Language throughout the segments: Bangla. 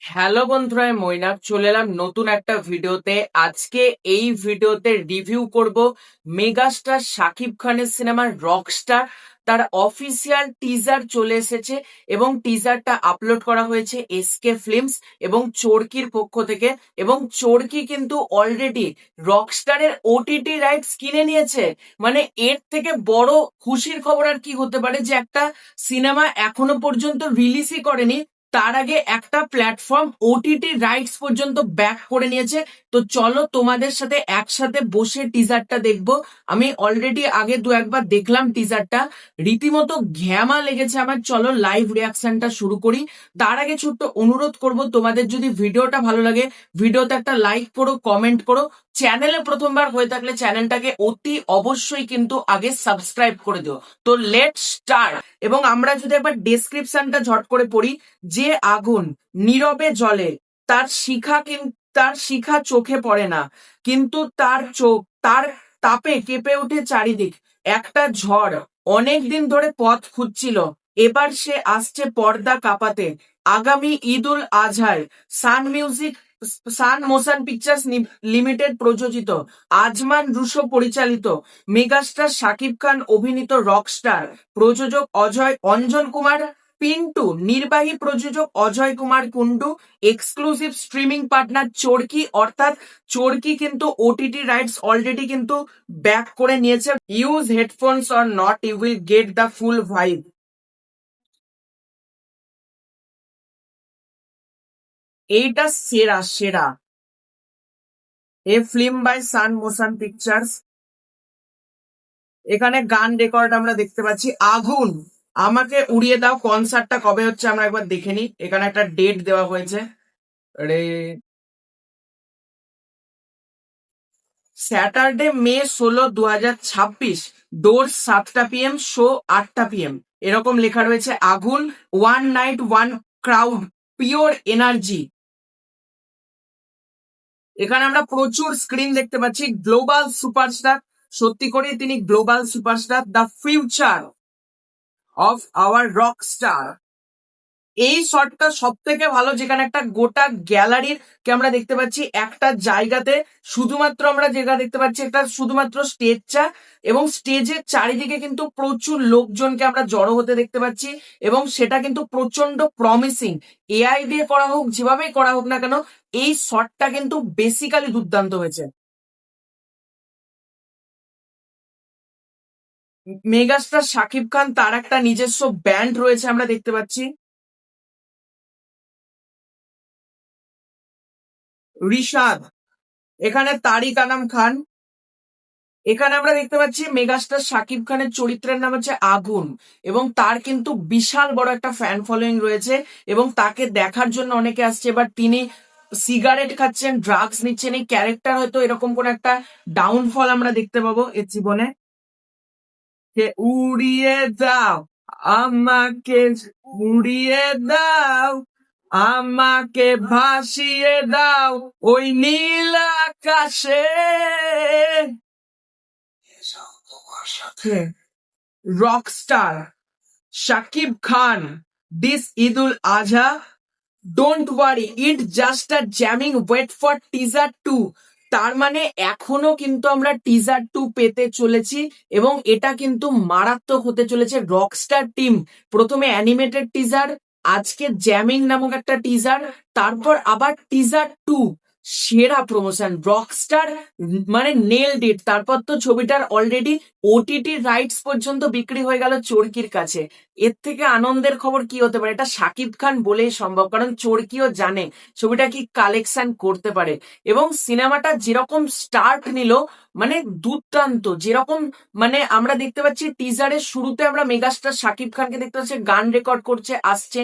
হ্যালো বন্ধুরা, আমি মৈনাক চলে এলাম নতুন একটা ভিডিওতে। আজকে এই ভিডিওতে রিভিউ করব মেগাস্টার শাকিব খানের সিনেমার রকস্টার। তার অফিসিয়াল টিজার চলে এসেছে এবং টিজারটা আপলোড করা হয়েছে এসকে ফিল্মস এবং চরকির পক্ষ থেকে। এবং চরকি কিন্তু অলরেডি রকস্টারের ওটিটি রাইটস কিনে নিয়েছে। মানে এর থেকে বড় খুশির খবর আর কি হতে পারে, যে একটা সিনেমা এখনো পর্যন্ত রিলিজই করেনি, তার আগে একটা প্ল্যাটফর্ম ওটিটি রাইটস পর্যন্ত ব্যাক করে নিয়েছে। তো চলো তোমাদের সাথে একসাথে বসে টিজারটা দেখবো। আমি অলরেডি আগে দু একবার দেখলাম টিজারটা, রীতিমতো ঘ্যামা লেগেছে আমার। চলো লাইভ রিয়াকশনটা শুরু করি। তার আগে ছোট্ট অনুরোধ করব, তোমাদের যদি ভিডিওটা ভালো লাগে ভিডিওতে একটা লাইক করো, কমেন্ট করো। চ্যানেলে প্রথমবার হয়ে থাকলে চ্যানেলটাকে অতি অবশ্যই কিন্তু আগে সাবস্ক্রাইব করে দিও। তো লেট স্টার্ট। এবং আমরা যদি একবার ডেসক্রিপশনটা ঝট করে পড়ি, যে আগুন নীরবে জ্বলে, তার শিখা চোখে পড়ে না, কিন্তু তার তাপে কেঁপে ওঠে চারিদিক। একটা ঝড় অনেক দিন ধরে পথ খুঁজছিল, এবার সে আসছে পর্দা কাঁপাতে। আগামী ঈদ উল আজহায় সান মোশন পিকচার্স লিমিটেড প্রযোজিত, আজমান রুশো পরিচালিত, মেগাস্টার শাকিব খান অভিনীত রকস্টার, প্রযোজক অঞ্জন কুমার পিন্টু, নির্বাহী প্রযোজক Ajay Kumar Kundu, exclusive streaming partner Chorki. অর্থাৎ চরকি কিন্তু ওটিটি রাইটস অলরেডি কিন্তু ব্যাক করে নিয়েছে। Use headphones or not, you will get the full vibe. এইটা সেরা সেরা। A film by Sun Motion Pictures. এখানে গান রেকর্ড আমরা দেখতে পাচ্ছি। আগুন আমাকে উড়িয়ে দাও কনসার্টটা কবে হচ্ছে আমরা একবার দেখে নিই। এখানে একটা ডেট দেওয়া হয়েছে। আরে, স্যাটারডে মে 16, 2026। ডোর 7টা PM, শো 8টা PM, এরকম লেখা রয়েছে। আগুন, one night one crowd, pure energy. এখানে আমরা প্রচুর স্ক্রিন দেখতে পাচ্ছি। গ্লোবাল সুপারস্টার, সত্যি করে তিনি global superstar, the future of our rock star. এই শটটা সব থেকে ভালো, যেখানে একটা গোটা গ্যালারির কে আমরা দেখতে পাচ্ছি একটা জায়গাতে। শুধুমাত্র আমরা জায়গা দেখতে পাচ্ছি একটা শুধুমাত্র স্টেজটা, এবং স্টেজের চারিদিকে কিন্তু প্রচুর লোকজনকে আমরা জড়ো হতে দেখতে পাচ্ছি। এবং সেটা কিন্তু প্রচন্ড প্রমিসিং। এআই দিয়ে করা হোক, যেভাবেই করা হোক না কেন, এই শটটা কিন্তু বেসিক্যালি দুর্দান্ত হয়েছে। মেগাস্টার শাকিব খান, তার একটা নিজস্ব ব্যান্ড রয়েছে আমরা দেখতে পাচ্ছি। ঋষাদ, এখানে তারিক আনাম খান। এখানে আমরা দেখতে পাচ্ছি মেগাস্টার শাকিব খানের চরিত্রের নাম হচ্ছে আগুন, এবং তার কিন্তু বিশাল বড় একটা ফ্যান ফলোয়িং রয়েছে এবং তাকে দেখার জন্য অনেকে আসছে। এবার তিনি সিগারেট খাচ্ছেন, ড্রাগস নিচ্ছেন, এই ক্যারেক্টার হয়তো এরকম কোন একটা ডাউনফল আমরা দেখতে পাবো এর জীবনে। যে উড়িয়ে দাও আমাকে, উড়িয়ে দাও আমাকে, ভাসিয়ে দাও ওই নীল আকাশে। Rockstar Shakib Khan, this Eidul Azha, don't worry, it just a jamming, wait for teaser 2। তার মানে এখনো কিন্তু আমরা টিজার 2 পেতে চলেছি, এবং এটা কিন্তু মারাত্মক হতে চলেছে। রকস্টার টিম প্রথমে অ্যানিমেটেড টিজার, আজকে জ্যামিং নামক একটা টিজার, তারপর আবার টিজার 2, সেরা প্রমোশন। রকস্টার মানে নেলড ইট। তারপর তো ছবিটার অলরেডি ওটিটি রাইটস পর্যন্ত বিক্রি হয়ে গেল চরকির কাছে। এর থেকে আনন্দের খবর কি হতে পারে? এটা শাকিব খান বলেই সম্ভব, কারণ চরকিও জানে ছবিটা কি কালেকশন করতে পারে। এবং সিনেমাটা যেরকম স্টার্ট নিল, মানে দুর্দান্ত। যেরকম মানে আমরা দেখতে পাচ্ছি টিজারের শুরুতে আমরা মেগাস্টার শাকিব খানকে দেখতে পাচ্ছি গান রেকর্ড করছে, আসছে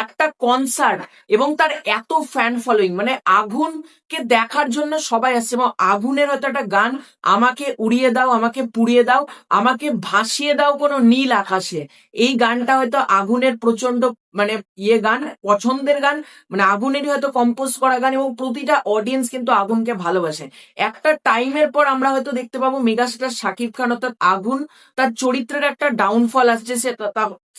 একটা কনসার্ট, এবং তার এত ফ্যান ফলোয়িং। মানে আগুনকে দেখার জন্য সবাই আসছে, এবং আগুনের হয়তো একটা গান, আমাকে উড়িয়ে দাও আমাকে পুড়িয়ে দাও আমাকে ভাসিয়ে দাও কোনো নীল আকাশে, এই গানটা হয়তো আগুনের প্রচন্ড মানে গান, পছন্দের গান, মানে আগুনেরই হয়তো কম্পোজ করা গান, এবং প্রতিটা অডিয়েন্স কিন্তু আগুনকে ভালোবাসে। একটা টাইমের পর আমরা হয়তো দেখতে পাবো মেগাস্টার শাকিব খান অর্থাৎ আগুন, তার চরিত্রের একটা ডাউনফল আসছে।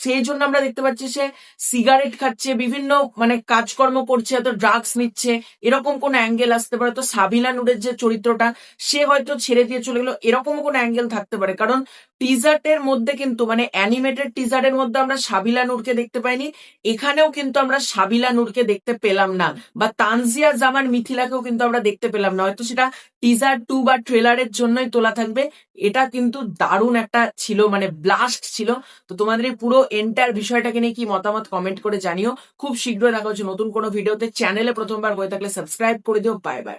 সেই জন্য আমরা দেখতে পাচ্ছি সে সিগারেট খাচ্ছে, বিভিন্ন মানে কাজকর্ম করছে, হয়তো ড্রাগস নিচ্ছে, এরকম কোন অ্যাঙ্গেল আসতে পারে। তো সাবিলা নূরের যে চরিত্রটা, সে হয়তো ছেড়ে দিয়ে চলে গেলো, এরকম কোন অ্যাঙ্গেল থাকতে পারে। কারণ টিজারের মধ্যে কিন্তু, মানে অ্যানিমেটেড টিজারের মধ্যে আমরা সাবিলা নূরকে দেখতে পাইনি, এখানেও কিন্তু আমরা সাবিলা নূরকে দেখতে পেলাম না, বা তানজিয়া জামান মিথিলাকেও কিন্তু আমরা দেখতে পেলাম না। হয়তো সেটা টিজার 2 বা ট্রেলারের জন্যই তোলা থাকবে। এটা কিন্তু দারুণ একটা ছিল, মানে ব্লাস্ট ছিল। তো তোমাদের এই পুরো এন্টার বিষয়টাকে নিয়ে কি মতামত কমেন্ট করে জানিও। খুব শীঘ্রই দেখা হচ্ছে নতুন কোনো ভিডিওতে। চ্যানেলে প্রথমবার হয়ে থাকলে সাবস্ক্রাইব করে দিও। Bye bye.